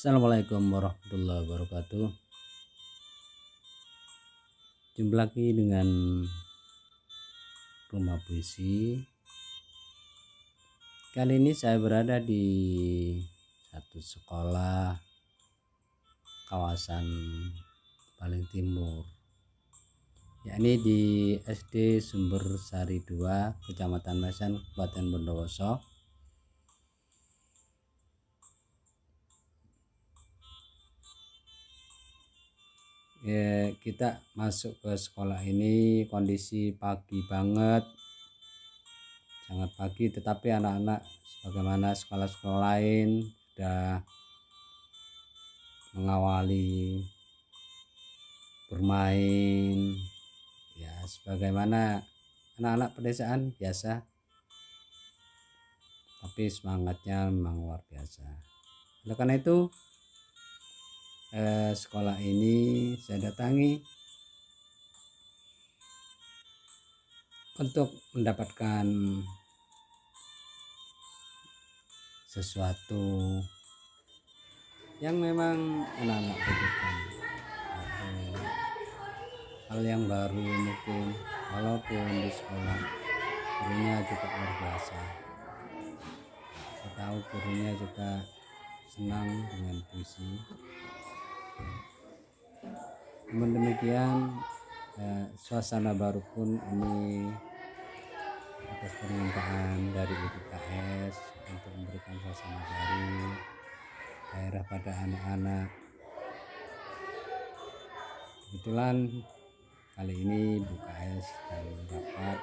Assalamualaikum warahmatullahi wabarakatuh. Jumpa lagi dengan Rumah Puisi. Kali ini saya berada di satu sekolah kawasan paling timur, yakni di SD Sumber Sari 2, Kecamatan Mesan, Kabupaten Bondowoso. Kita masuk ke sekolah ini kondisi pagi banget, sangat pagi, tetapi anak-anak sebagaimana sekolah-sekolah lain sudah mengawali bermain ya, sebagaimana anak-anak pedesaan biasa, tapi semangatnya memang luar biasa. Oleh karena itu sekolah ini saya datangi untuk mendapatkan sesuatu yang memang anak-anak butuhkan, hal yang baru mungkin, walaupun di sekolah gurunya juga luar biasa. Saya tahu gurunya juga senang dengan puisi. Namun demikian suasana baru pun ini atas permintaan dari IPKS untuk memberikan suasana baru daerah pada anak-anak. Kebetulan kali ini BKS dan dapat,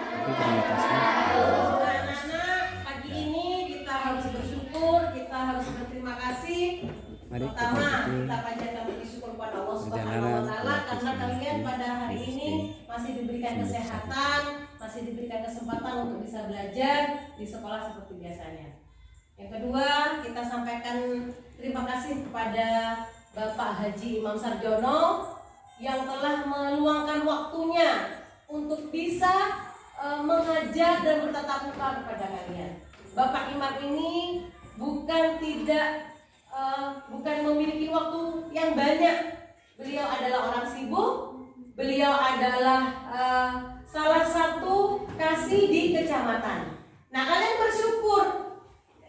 tapi terima kasih anak-anak. Pagi ini kita harus bersyukur, kita harus berterima kasih. Mari Pertama, kita panjatkan puji syukur kepada Allah Subhanahu wa Ta'ala karena kalian pada hari ini masih diberikan kesehatan, masih diberikan kesempatan untuk bisa belajar di sekolah seperti biasanya. Yang kedua, kita sampaikan terima kasih kepada Bapak Haji Imam Sarjono yang telah meluangkan waktunya untuk bisa mengajar dan bertatap muka kepada kalian. Bapak Imam ini bukan memiliki waktu yang banyak. Beliau adalah orang sibuk. Beliau adalah salah satu kasih di kecamatan. Nah, kalian bersyukur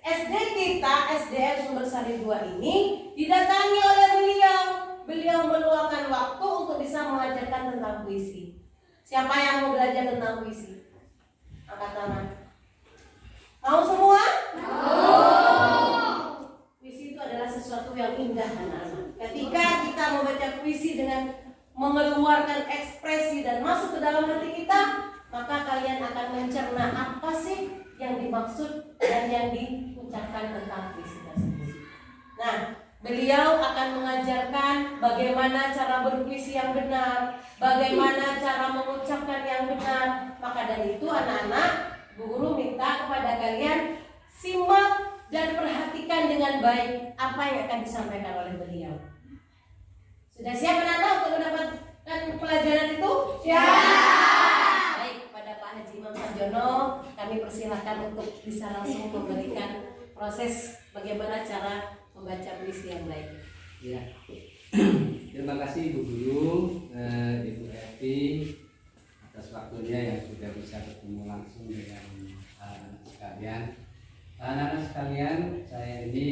SD kita, SDN Sumber Sari 2 ini didatangi oleh beliau. Beliau meluangkan waktu untuk bisa mengajarkan tentang puisi. Siapa yang mau belajar tentang puisi? Angkat tangan. Mau semua? Puisi itu adalah sesuatu yang indah, anak-anak. Ketika kita membaca puisi dengan mengeluarkan ekspresi dan masuk ke dalam hati kita, maka kalian akan mencerna apa sih yang dimaksud dan yang diucapkan tentang puisi tersebut. Nah, beliau akan mengajarkan bagaimana cara berpuisi yang benar, bagaimana cara mengucapkan yang benar. Maka dari itu anak-anak, Bu Guru minta kepada kalian simak dan perhatikan dengan baik apa yang akan disampaikan oleh beliau. Sudah siap anak-anak untuk mendapatkan pelajaran itu? Siap. Baik, kepada Pak Haji Imam Sarjono kami persilahkan untuk bisa langsung memberikan proses bagaimana cara membaca puisi yang baik. Ya. Terima kasih Ibu Guru, Ibu Evi atas waktunya yang sudah bisa bertemu langsung dengan anak-anak sekalian. Anak-anak sekalian, saya ini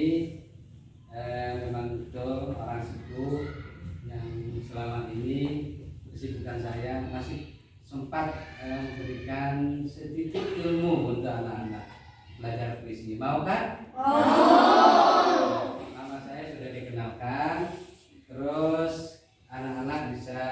memang betul orang sibuk yang selama ini kesibukan saya masih sempat memberikan sedikit ilmu untuk anak-anak belajar puisi. Mau kan? Nama saya sudah dikenalkan, terus anak-anak bisa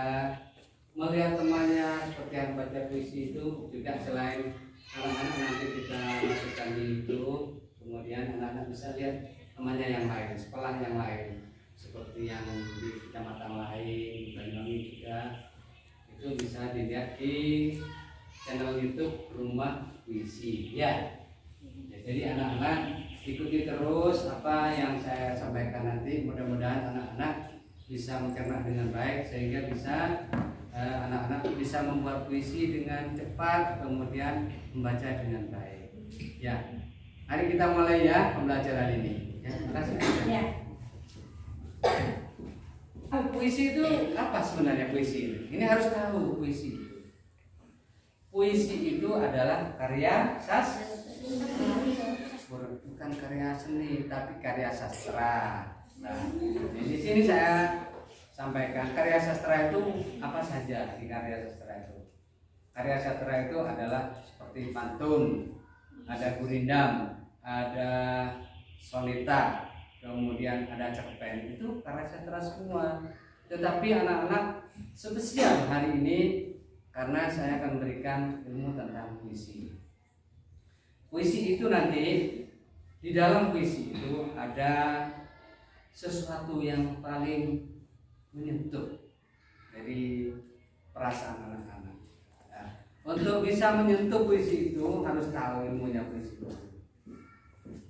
melihat temannya seperti yang baca puisi itu. Juga selain anak-anak nanti kita masukkan di YouTube, kemudian anak-anak bisa lihat temannya yang lain, sekolah yang lain, seperti yang di kecamatan lain, di Banyuwangi juga. Itu bisa dilihat di channel YouTube Rumah Puisi ya. Jadi anak-anak ikuti terus apa yang saya sampaikan nanti. Mudah-mudahan anak-anak bisa mencerna dengan baik sehingga bisa anak-anak bisa membuat puisi dengan cepat, kemudian membaca dengan baik. Ya, mari kita mulai ya pembelajaran ini. Ya, makasih. Ya. Puisi itu apa sebenarnya puisi ini? Ini harus tahu puisi itu. Puisi itu adalah karya bukan karya seni, tapi karya sastra. Nah, di sini saya sampaikan karya sastra itu apa saja di karya sastra itu. Karya sastra itu adalah seperti pantun, ada gurindam, ada soneta, kemudian ada cerpen, itu karya sastra semua. Tetapi anak-anak spesial hari ini karena saya akan memberikan ilmu tentang puisi. Puisi itu nanti di dalam puisi itu ada sesuatu yang paling menyentuh dari perasaan anak-anak. Nah, untuk bisa menyentuh puisi itu harus tahu ilmunya puisi itu.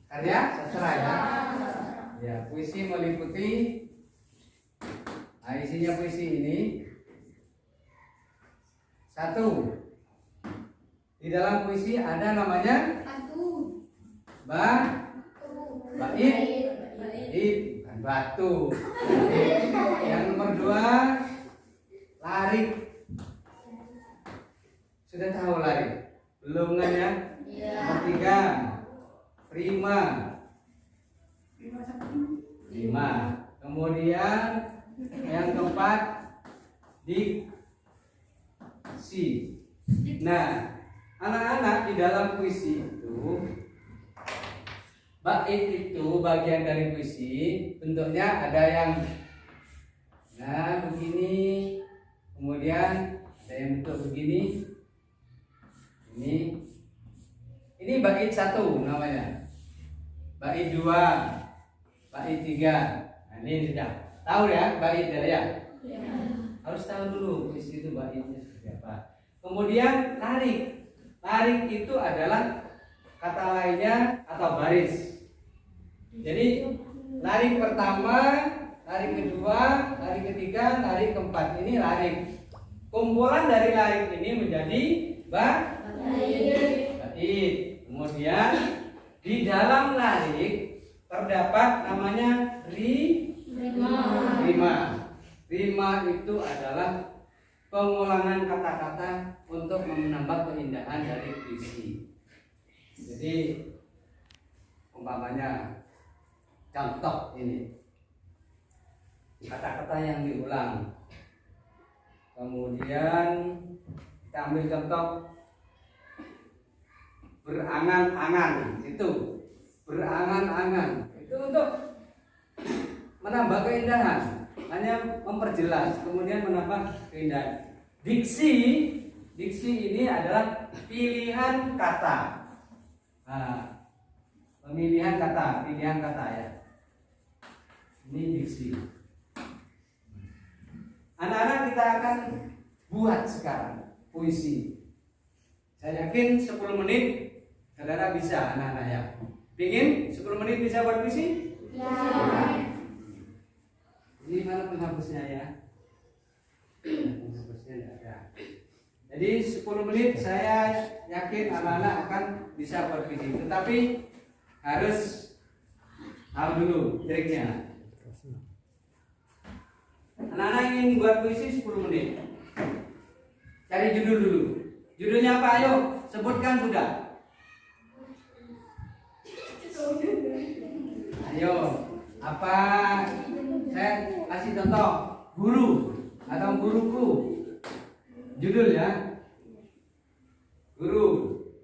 Karya sastra ya. Ya, puisi meliputi. Nah, isinya puisi ini satu. Di dalam puisi ada namanya bait, bukan batu. Yang nomor 2 larik. Sudah tahu larik? Belum kan ya? Nomor 3 prima. Kemudian yang keempat diksi. Nah, anak-anak di dalam puisi itu, bait itu bagian dari puisi, bentuknya ada yang begini, kemudian ada yang bentuk begini. Ini bait 1 namanya, bait 2, bait 3. Nah, ini sudah tahu ya bait ya? Harus tahu dulu puisi itu baitnya seperti apa. Kemudian larik. Larik itu adalah kata lainnya atau baris. Jadi larik pertama, larik kedua, larik ketiga, larik keempat, ini larik. Kumpulan dari larik ini menjadi bait. Kemudian di dalam larik terdapat namanya rima. Rima itu adalah pengulangan kata-kata untuk menambah keindahan dari puisi. Jadi umpamanya contoh ini kata-kata yang diulang. Kemudian kita ambil contoh berangan-angan. Itu berangan-angan itu untuk menambah keindahan, hanya memperjelas, kemudian menambah keindahan. Diksi ini adalah pilihan kata. Nah, pilihan kata ya. Ini diksi. Anak-anak kita akan buat sekarang puisi. Saya yakin 10 menit saudara bisa, anak-anak ya. Pingin 10 menit bisa buat puisi? Ya. Ini mana penghapusnya ya? Penghapusnya tidak ada. Jadi 10 menit saya yakin anak-anak akan bisa buat puisi. Tetapi harus tahu dulu triknya. Anak-anak ingin buat puisi 10 menit. Cari judul dulu. Judulnya apa? Ayo sebutkan sudah. Ayo, apa? Saya kasih contoh, guru atau guruku. Judul ya, guru.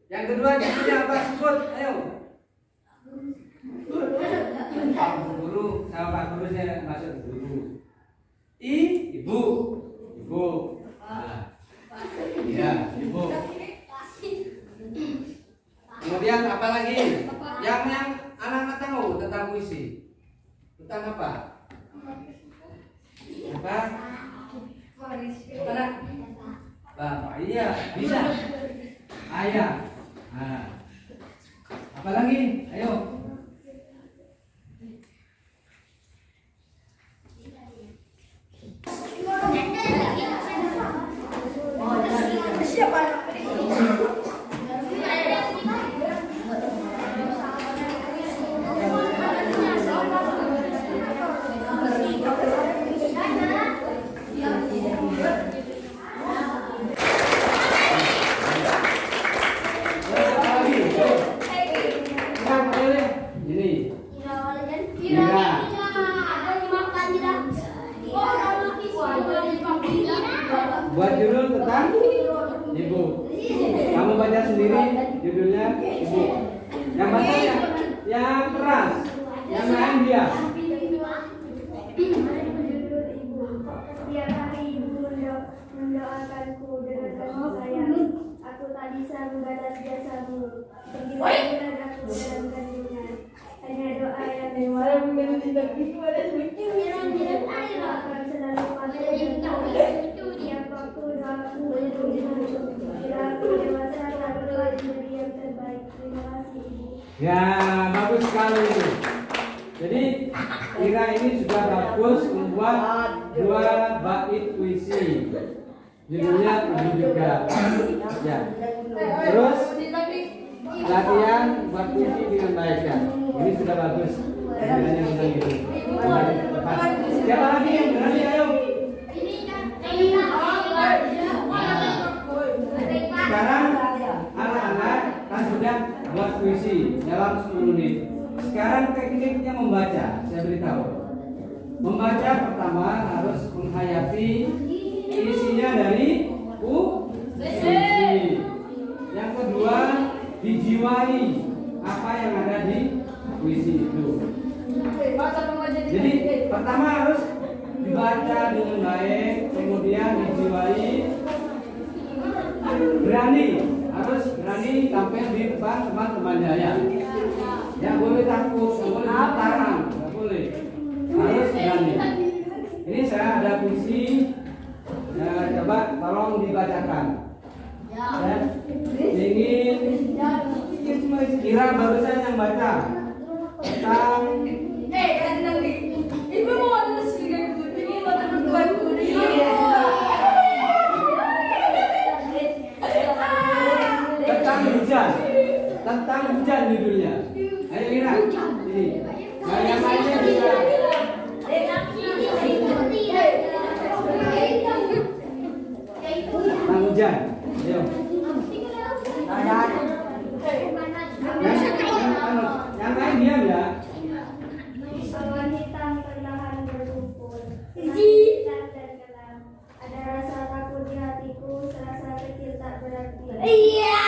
Yang kedua judulnya apa? Sebut, ayo. Pak guru sama Pak Guru saya masuk guru. Ibu. Nah, ya, ibu. Kemudian apa lagi? Yang anak-anak tahu tentang puisi. Tentang apa? Apa? Bapak, iya, bisa. Ayah. Nah. Apa lagi? Ayo. buat judul tentang ibu. Kamu baca sendiri judulnya ibu. Yang baca yang keras, yang lain dia. Setiap hari ibu mendoakanku dengan kasih sayang. Aku tak bisa membalas jasamu. Pergilah aku dalam kandungan. Hanya doa yang akan selalu ada tiap waktu doaku untukmu. Bila aku dewasa, aku doa menjadi yang terbaik. Terima kasih ibu. Ya, bagus sekali itu. Jadi Ira ini sudah bagus membuat 2 bait puisi. Judulnya ibu juga. Ya. Terus latihan buat puisi dengan baik ya. Ini sudah bagus. Judulnya tentang ibu. Siapa lagi yang berani ayo? Sekarang anak-anak kan sudah buat puisi dalam 10 menit. Sekarang tekniknya membaca, saya beritahu. Membaca pertama harus menghayati isinya dari puisi. Yang kedua, dijiwai apa yang ada di puisi itu. Jadi pertama harus dibaca dengan baik, kemudian dijiwai, berani, harus berani tampil di depan teman-temannya ya. Nggak boleh takut, nggak boleh tarang, nggak boleh, harus berani. Ini saya ada puisi, coba tolong dibacakan. Ya. Ingin Kira barusan yang baca tentang tentang hujan judulnya. Ayo Ira, ini. Nah, yang lainnya bisa. Tentang hujan. Ayo. Yang lain diam ya. Awan hitam perlahan berkumpul. Hitam dan gelap. Ada rasa takut di hatiku, serasa kecil tak berarti. Iya.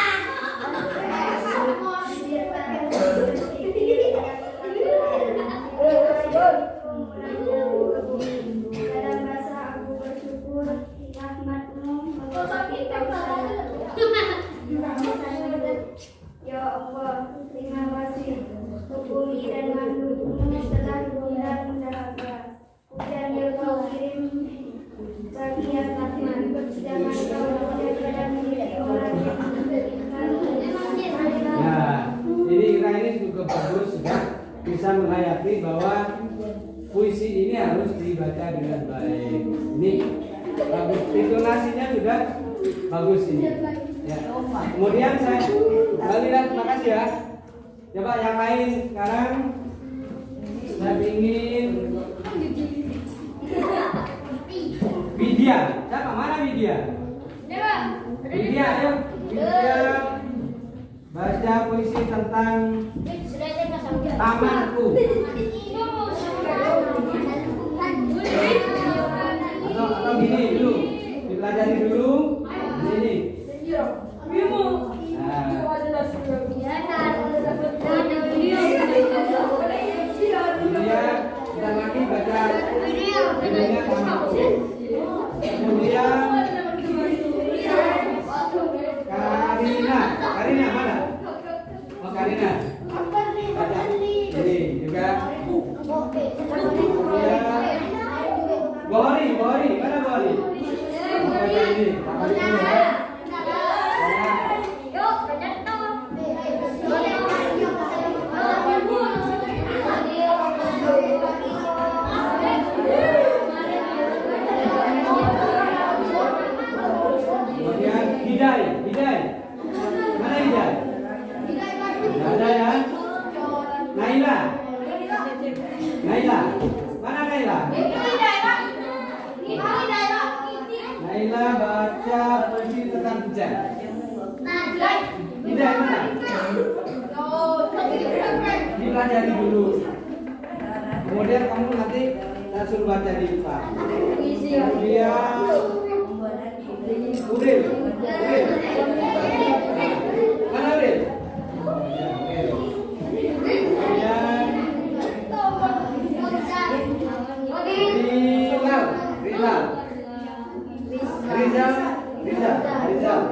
Dalam bahasa aku bersyukur, rahmatmu mengurapi ya Allah, terima kasih untuk bumi dan makhlukmu telah diundang dahaga. Hujan yang kau kirim bagi yang rahmat, jangan kau menjadikan diri orang yang memberikan. Nah, ini Ira ini juga bagus sudah bisa menghayati bahwa puisi ini harus dibaca dengan baik. Ini bagus, intonasinya sudah bagus ini. Ya. Kemudian saya kembali dan terima kasih ya. Coba yang lain sekarang saya ingin Widya. Siapa? Mana Widya? Widya, ayo. Widya baca puisi tentang tamanku. Atau gini dulu, dipelajari dulu. Ini. Dia kita lagi baca judulnya tamanku. Kemudian Karina mana? Oh Karina. Baca ini juga. Kemudian Bohori mana Bohori? Baca ini. Kemudian Hidai. Mana Hidai? Ada ya? Naila. Mana Naila? Naila baca puisi tentang hujan. Hidai mana? Dipelajari dulu. Kemudian kamu nanti suruh baca di depan. Kemudian Rizal.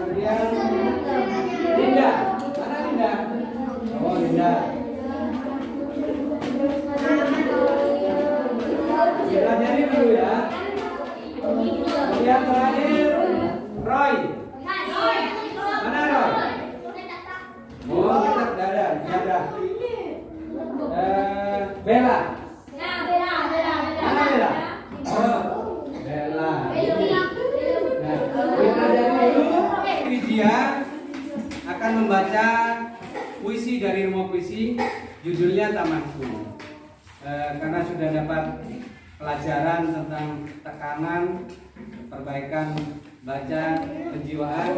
Kemudian Linda. Mana Linda? Oh, Linda. Pelajari dulu ya. Kemudian terakhir Roy. Mana Roy? Oh, tetap dada. Bella. Mana Bella? Oh, Bella. Nah, pelajari dulu. Dia akan membaca puisi dari Rumah Puisi, judulnya Tamanku. Karena sudah dapat pelajaran tentang tekanan, perbaikan baca, penjiwaan,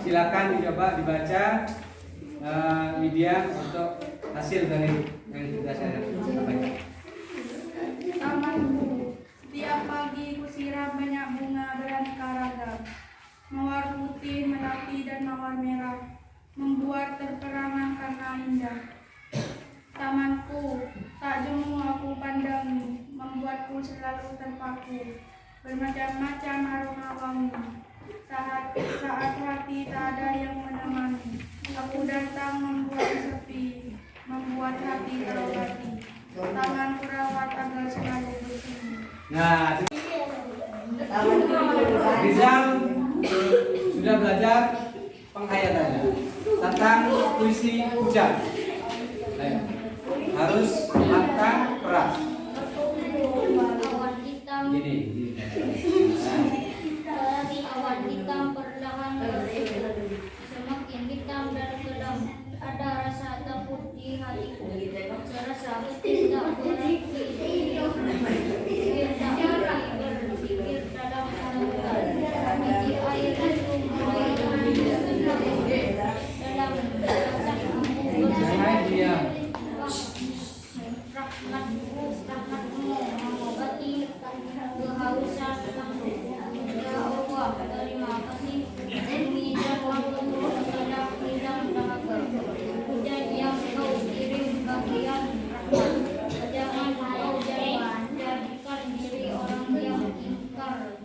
silakan dicoba dibaca media untuk hasil dari yang sudah saya sampaikan. Tamanku, setiap pagi kusiram banyak bunga beraneka ragam, mawar putih, melati dan mawar merah, membuat terperangan karena indah. Tamanku, tak jemu aku pandangi, membuatku selalu terpaku, bermacam-macam aroma wangi. Saat hati tak ada yang menemani, aku datang membuat sepi, membuat hati terobati. Tanganku rawat agar selalu bersih. Nah, Rizal sudah belajar penghayatannya tentang puisi hujan. Ayo. Harus angka keras. Awan hitam, Gini. awan hitam perlahan bergerak, semakin hitam dan gelap. Ada rasa takut di hatiku, serasa hati tak berhenti. Pikir tak berhenti berpikir dalam kandungan. Biji air itu mulai dalam perasaan aku. Jangan diam. Rahmatmu mengobati kehausan aku. Ya Allah, terima kasih. Menginjak waktumu telah hilang dahaga. Hujan yang kau kirim bagian rahmat. Jangan kau jadikan diri orang yang ingkar.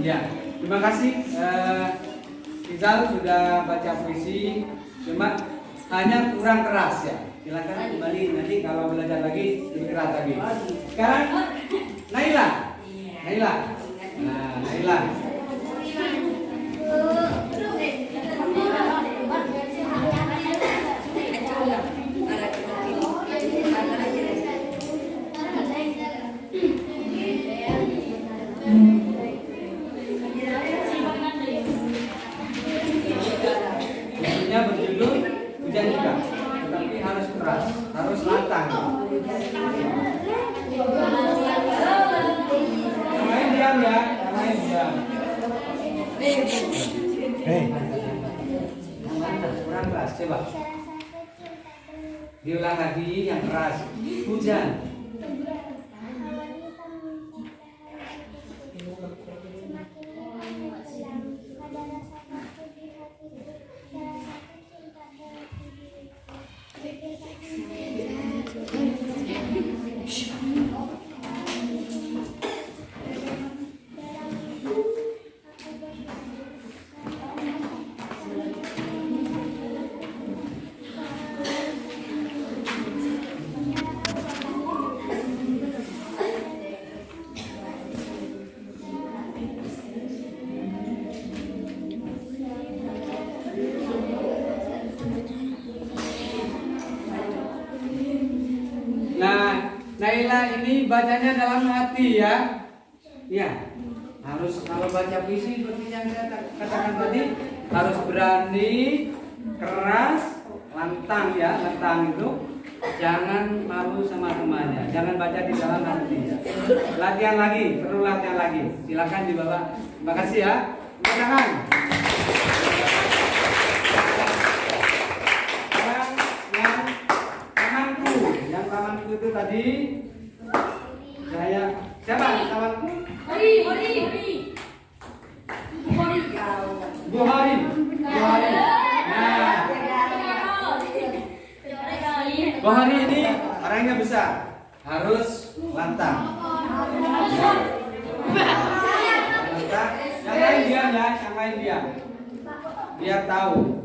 Ya, terima kasih. Rizal sudah baca puisi, cuma hanya kurang keras ya. Silakan kembali nanti kalau belajar lagi lebih keras lagi. Sekarang Naila. Nah, Naila. Puisinya berjudul Hujan Juga, tetapi harus keras, harus lantang. Yang lain diam ya, yang lain diam. Kurang keras, coba. Diulang lagi yang keras. Hujan. Nah, Naila ini bacanya dalam hati ya. Ya, harus kalau baca puisi seperti yang saya katakan tadi harus berani, keras, lantang ya, lantang itu. Jangan malu sama temannya, jangan baca di dalam hati ya. Latihan lagi, perlu latihan lagi. Silakan dibawa. Terima kasih ya. Tepuk tangan. Yang tamanku itu tadi saya siapa tamanku? Bu Hari. Nah, bahwa hari ini orangnya besar, harus lantang. Lantang. Yang lain diam ya, yang lain diam. Biar tahu.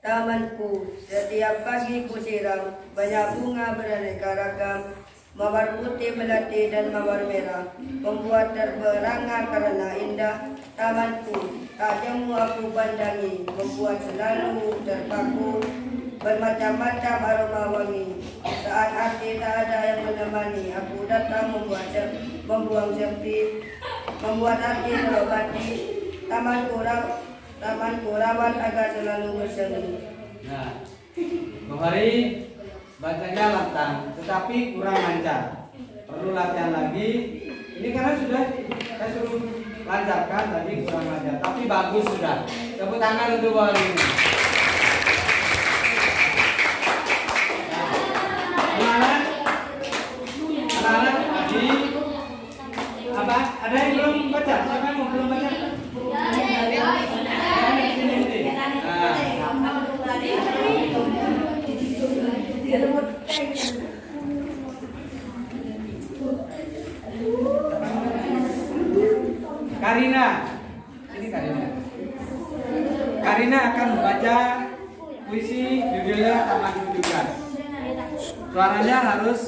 Tamanku, setiap pagi ku siram, banyak bunga beraneka ragam, mawar putih, melati, dan mawar merah, membuat terperangah karena indah. Tamanku, tak jemu aku pandangi, membuat selalu terpaku, bermacam-macam aroma wangi. Saat hati tak ada yang menemani, aku datang membuang sepi, membuat hati terobati. Tamanku rawat agar selalu bersemi. Nah, Bukhari bacanya lantang, tetapi kurang lancar. Perlu latihan lagi. Ini karena sudah saya suruh lancarkan, tadi kurang lancar. Tapi bagus sudah. Tepuk tangan untuk Bukhari ini. Anak-anak tadi apa? Ada yang belum baca? Siapa yang belum baca? Karina, ini Karina. Karina akan membaca puisi judulnya Taman Kunjungan. Suaranya harus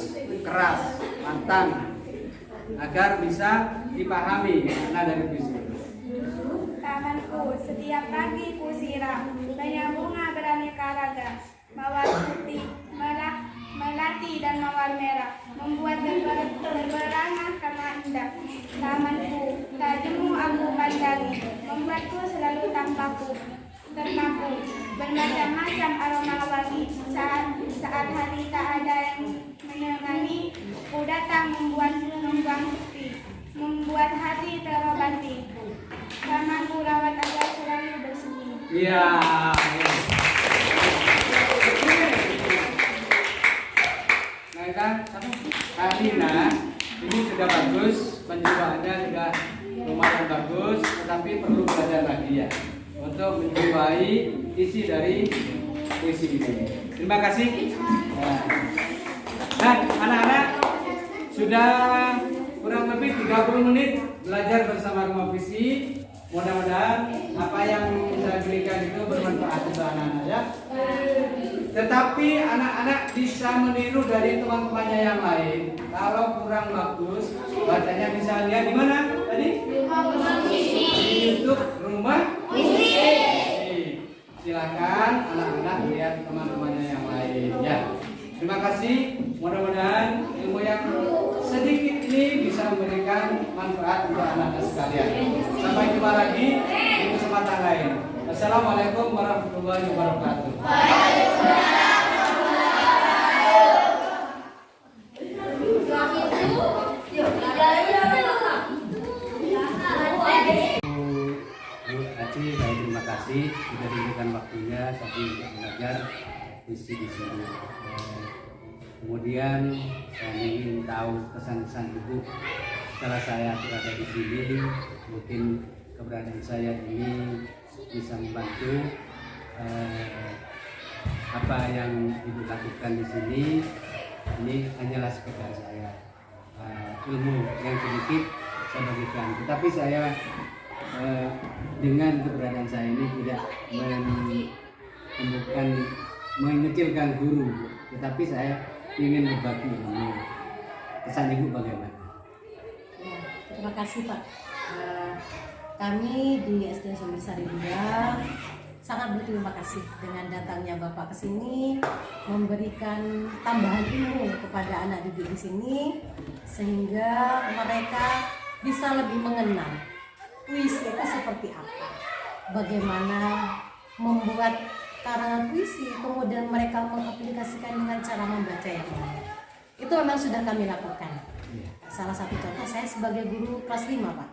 keras, lantang, agar bisa dipahami makna dari puisi. Tamanku, setiap pagi ku siram, banyak bunga beraneka ragam, mawar putih, melati dan mawar merah, membuat terberangan karena indah. Tamanku, tak jemu aku pandangi, membuatku selalu terpaku, bermacam-macam aroma wangi. Saat hari tak ada yang menemani, ku datang membuang sepi, membuat hati terobati. Tamanku rawat agar selalu bersemi. Iya. Nah, Karina ini sudah bagus, penjiwaannya sudah lumayan bagus, tetapi perlu belajar lagi ya untuk menjiwai isi dari puisi ini. Terima kasih. Nah, anak-anak sudah kurang lebih 30 menit belajar bersama Rumah Puisi. Mudah-mudahan apa yang saya berikan itu bermanfaat untuk anak-anak ya. Tetapi anak-anak bisa meniru dari teman-temannya yang lain. Kalau kurang bagus, bacanya bisa lihat di mana tadi? Di YouTube Rumah Puisi. Silakan anak-anak lihat teman-temannya yang lain ya. Terima kasih. Mudah-mudahan ilmu yang sedikit ini bisa memberikan manfaat untuk anak-anak sekalian. Sampai jumpa lagi di kesempatan lain. Assalamualaikum warahmatullahi wabarakatuh. Terima kasih sudah diberikan waktunya saya untuk belajar puisi di sini. Kemudian saya ingin tahu pesan-pesan ibu setelah saya berada di sini. Mungkin keberadaan saya ini bisa membantu apa yang ibu lakukan di sini. Ini hanyalah sekedar saya ilmu yang sedikit saya bagikan. Tetapi saya dengan keberadaan saya ini tidak mengecilkan guru, tetapi saya ingin berbagi ilmu. Pesan ibu bagaimana? Ya, terima kasih Pak. Kami di SD Sumber Sari 2 sangat berterima kasih dengan datangnya Bapak ke sini, memberikan tambahan ilmu kepada anak didik di sini, sehingga mereka bisa lebih mengenal puisi itu seperti apa, bagaimana membuat karangan puisi, kemudian mereka mengaplikasikan dengan cara membaca yang baik. Itu memang sudah kami lakukan. Salah satu contoh saya sebagai guru kelas 5 Pak,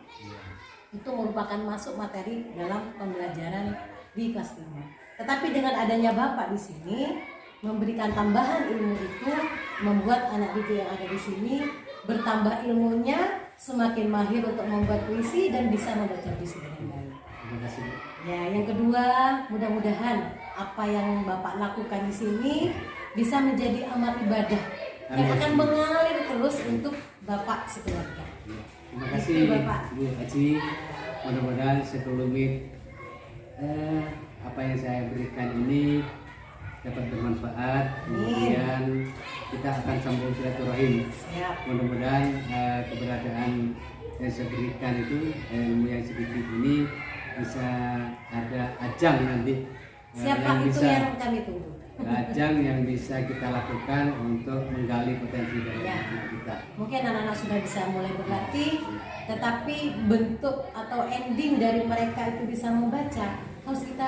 itu merupakan masuk materi dalam pembelajaran di kelas 5. Tetapi dengan adanya Bapak di sini memberikan tambahan ilmu itu, membuat anak didik yang ada di sini bertambah ilmunya, semakin mahir untuk membuat puisi dan bisa membaca puisi dengan baik. Terima kasih. Ya, yang kedua, mudah-mudahan apa yang Bapak lakukan di sini bisa menjadi amal ibadah yang Amin. akan mengalir terus untuk Bapak sekeluarga. Terima kasih Itu, Bapak. Bu Haji. Mudah-mudahan sekelumit apa yang saya berikan ini dapat bermanfaat. Kemudian kita akan sambung silaturahim. Siap. Mudah-mudahan keberadaan yang saya berikan itu ilmu yang sedikit ini bisa ada ajang nanti Siapa itu yang kami tunggu. ajang yang bisa kita lakukan untuk menggali potensi dari Ya. anak kita. Mungkin anak-anak sudah bisa mulai berlatih, tetapi bentuk atau ending dari mereka itu bisa membaca harus kita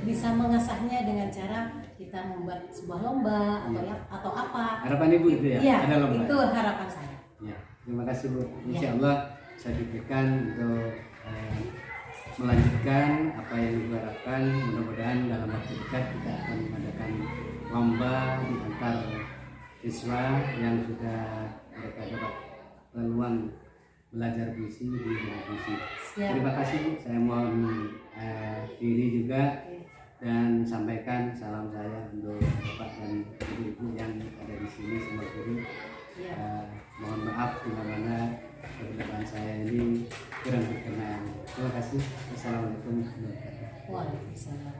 bisa mengasahnya dengan cara kita membuat sebuah lomba atau apa. Harapan Ibu itu ya? Iya, Ada lomba. itu harapan saya. Ya, terima kasih Bu. Ya. Insya Allah saya diberikan untuk melanjutkan apa yang Ibu harapkan. Mudah-mudahan dalam waktu dekat kita akan mengadakan lomba di antar siswa yang sudah mereka dapat peluang belajar puisi di bidang puisi. Siap. Terima kasih. Saya mohon diri juga dan sampaikan salam saya untuk Bapak dan Ibu yang ada di sini semua guru. Mohon maaf bila mana perkataan saya ini kurang berkenan. Terima kasih. Assalamualaikum warahmatullahi wabarakatuh. Waalaikumsalam.